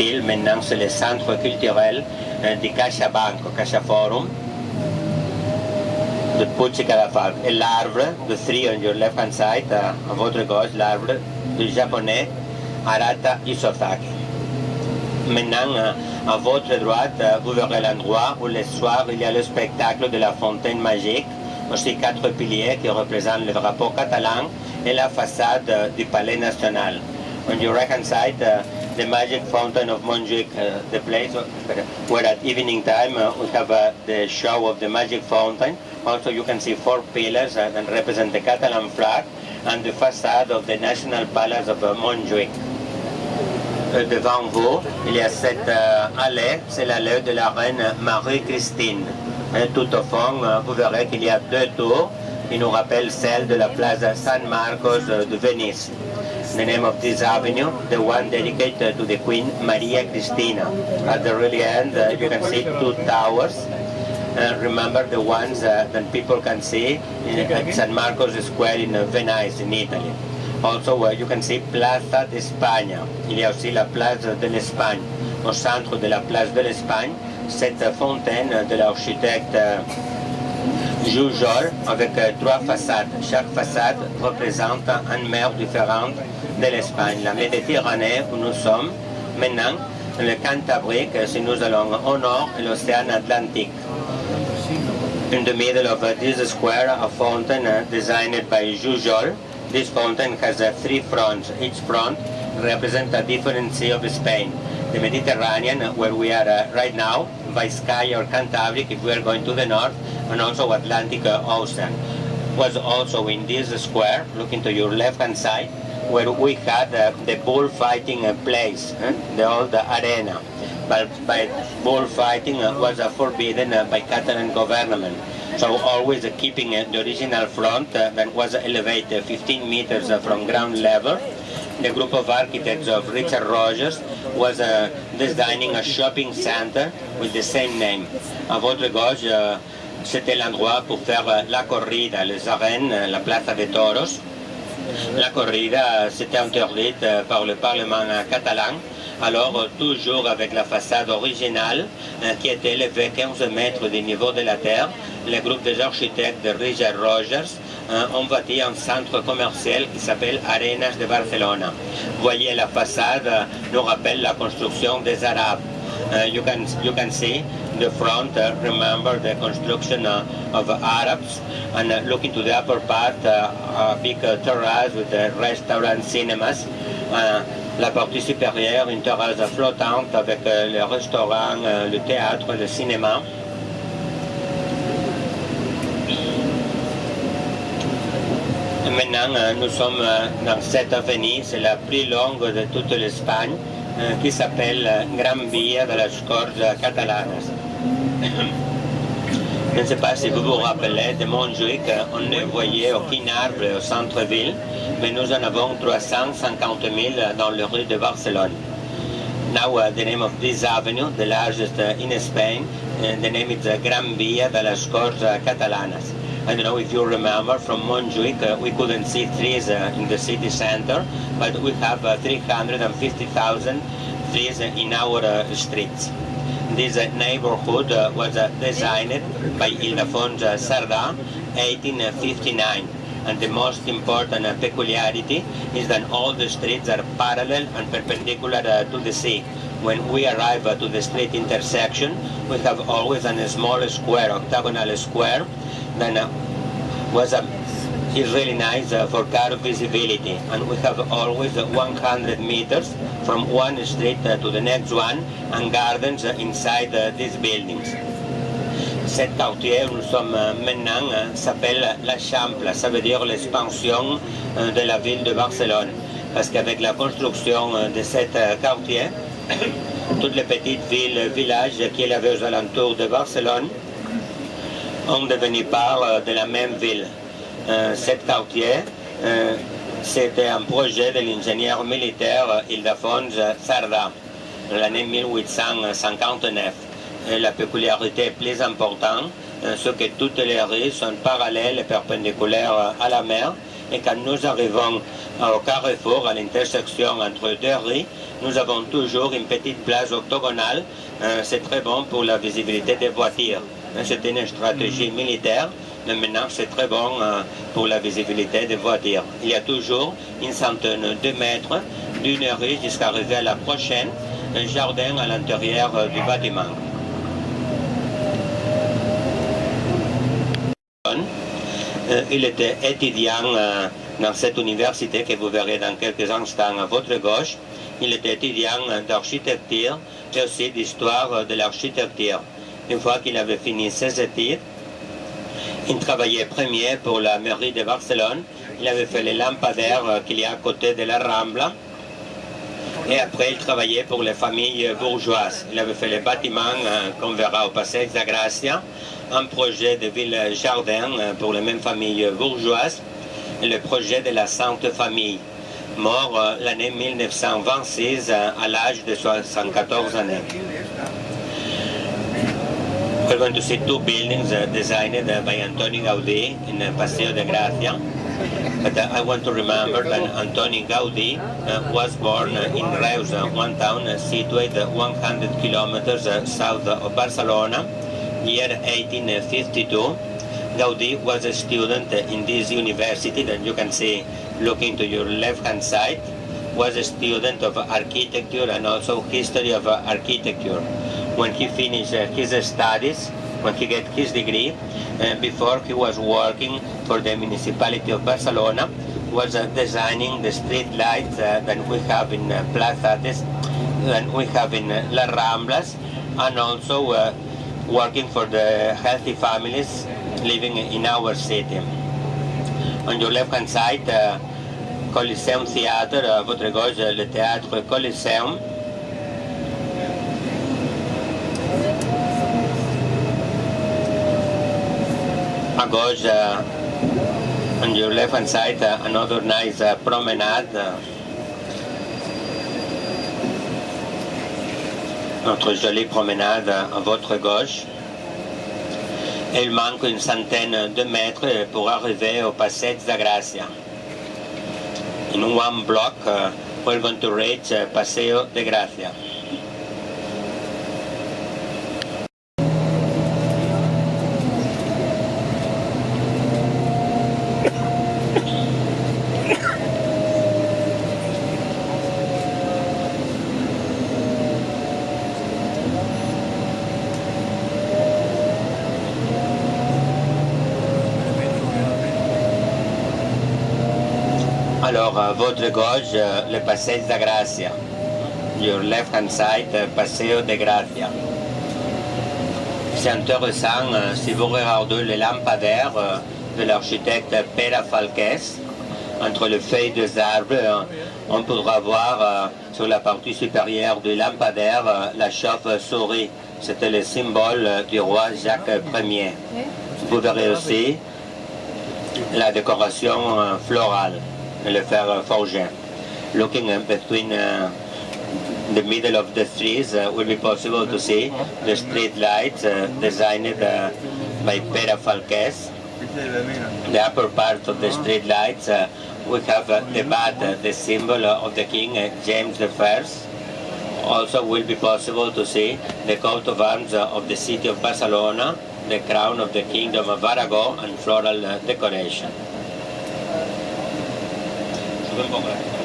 style. Maintenant, c'est le centre culturel du CaixaBank, CaixaForum, de Pucci Cadafalco. Et l'arbre, the tree on your left hand side, à votre gauche, l'arbre du japonais Arata Isotake. Maintenant, à votre droite, vous verrez l'endroit où le soir il y a le spectacle de la fontaine magique, aussi 4 piliers qui représentent le drapeau catalan et la façade du palais national. On your right hand side, the magic fountain of Montjuic, the place where at evening time we have the show of the magic fountain. Also you can see 4 pillars that represent the Catalan flag and the facade of the National Palace of Montjuic. Devant vous, il y a cette allée, c'est l'allée de la reine Marie-Christine. Tout au fond, vous verrez qu'il y a 2 tours qui nous rappellent celle de la place San Marcos de Venise. The name of this avenue, the one dedicated to the Queen Maria Cristina. At the really end, you can see 2 towers. Remember the ones that people can see at San Marcos Square in Venice, in Italy. Also, you can see Plaza de España. Il y a aussi la place de l'Espagne. Au centre de la place de l'Espagne, cette fontaine de l'architecte Jujol avec 3 façades. Chaque façade représente une mer différente de l'Espagne. La Méditerranée où nous sommes maintenant, le Cantabrique si nous allons au nord et l'océan Atlantique. In the middle of this square, a fountain designed by Jujol. This fountain has 3 fronts. Each front represents a different sea of Spain. The Mediterranean, where we are right now, Biscay or Cantabric if we are going to the north, and also Atlantic Ocean. Was also in this square, looking to your left-hand side, where we had the bullfighting place, the old arena. But bullfighting was forbidden by Catalan government. So always keeping the original front that was elevated 15 meters from ground level. The group of architects of Richard Rogers was designing a shopping center with the same name. À votre gauche, c'était l'endroit pour faire la corrida, les arènes, la Plaza de Toros. La corrida s'était interdite par le Parlement catalan, alors toujours avec la façade originale qui était élevée 15 mètres du niveau de la terre. Le groupe des architectes de Richard Rogers ont bâti un centre commercial qui s'appelle Arenas de Barcelona. Voyez, la façade nous rappelle la construction des Arabes. You can see the front, remember the construction of Arabs, and looking to the upper part, a big terrace with the restaurant, cinemas. La partie supérieure, une terrasse flottante avec le restaurant, le théâtre, le cinéma. Maintenant, nous sommes dans cette avenue, c'est la plus longue de toute l'Espagne, qui s'appelle Gran Via de las Corts Catalanas. Je ne sais pas si vous vous rappelez, de Montjuic, on ne voyait aucun arbre au centre-ville, mais nous en avons 350 000 dans les rues de Barcelone. Now the name of this avenue, the largest in Spain, the name is Gran Via de las Corts Catalanas. I don't know if you remember, from Montjuic we couldn't see trees in the city center, but we have 350,000 trees in our streets. This neighborhood was designed by Ildefons Cerdà, 1859. And the most important peculiarity is that all the streets are parallel and perpendicular to the sea. When we arrive to the street intersection, we have always a small square, octagonal square, that is really nice for car visibility. And we have always 100 meters from one street to the next one, and gardens inside these buildings. Cet quartier où nous sommes maintenant s'appelle l'Eixample, ça veut dire l'expansion de la ville de Barcelone. Parce qu'avec la construction de cet quartier, toutes les petites villes, villages qu'il y avait aux alentours de Barcelone ont devenu part de la même ville. Cet quartier, c'était un projet de l'ingénieur militaire Ildefons Cerdà, l'année 1859. La peculiarité plus importante, c'est que toutes les rues sont parallèles et perpendiculaires à la mer, Et quand nous arrivons au carrefour, à l'intersection entre deux rues, nous avons toujours une petite place octogonale. C'est très bon pour la visibilité des voitures. C'était une stratégie militaire, mais maintenant c'est très bon pour la visibilité des voitures. Il y a toujours une centaine de mètres d'une rue jusqu'à arriver à la prochaine, un jardin à l'intérieur du bâtiment. Il était étudiant dans cette université que vous verrez dans quelques instants à votre gauche. Il était étudiant d'architecture et aussi d'histoire de l'architecture. Une fois qu'il avait fini ses études, il travaillait premier pour la mairie de Barcelone. Il avait fait les lampadaires qu'il y a à côté de la Rambla. Et après, il travaillait pour les familles bourgeoises. Il avait fait les bâtiments qu'on verra au Passeig de Gràcia, un projet de ville-jardin pour les mêmes familles bourgeoises, et le projet de la Sainte Famille, mort l'année 1926 à l'âge de 74 années. We're going to see two buildings designed by Antoni Gaudí in Passeig de Gràcia. But I want to remember that Antoni Gaudí was born in Reus, one town situated 100 kilometers south of Barcelona, year 1852. Gaudí was a student in this university that you can see looking to your left-hand side, was a student of architecture and also history of architecture. When he finished his studies, when he got his degree, before he was working for the municipality of Barcelona, was designing the street lights that we have in Plaza that we have in La Ramblas, and also working for the healthy families living in our city. On your left hand side, Coliseum Theatre, à votre gauche, le théâtre Coliseum. À gauche, on your left hand side, another nice promenade. Notre jolie promenade à votre gauche. Et il manque une centaine de mètres pour arriver au Passeig de Gràcia. In one block, we're going to reach Paseo de Gracia. Alors, à votre gauche, le Passeig de Gràcia. Your left hand side, Paseo de Gracia. C'est intéressant si vous regardez les lampadaires de l'architecte Pere Falqués. Entre les feuilles des arbres, on pourra voir sur la partie supérieure du lampadaire la chauve-souris. C'était le symbole du roi Jacques Ier. Vous verrez aussi la décoration florale. Le fer forgé. Looking between the middle of the trees will be possible to see the street lights designed by Pere Falqués. The upper part of the street lights we have the bat, the symbol of the King James I. Also will be possible to see the coat of arms of the city of Barcelona, the crown of the Kingdom of Aragon and floral decoration. Un poco.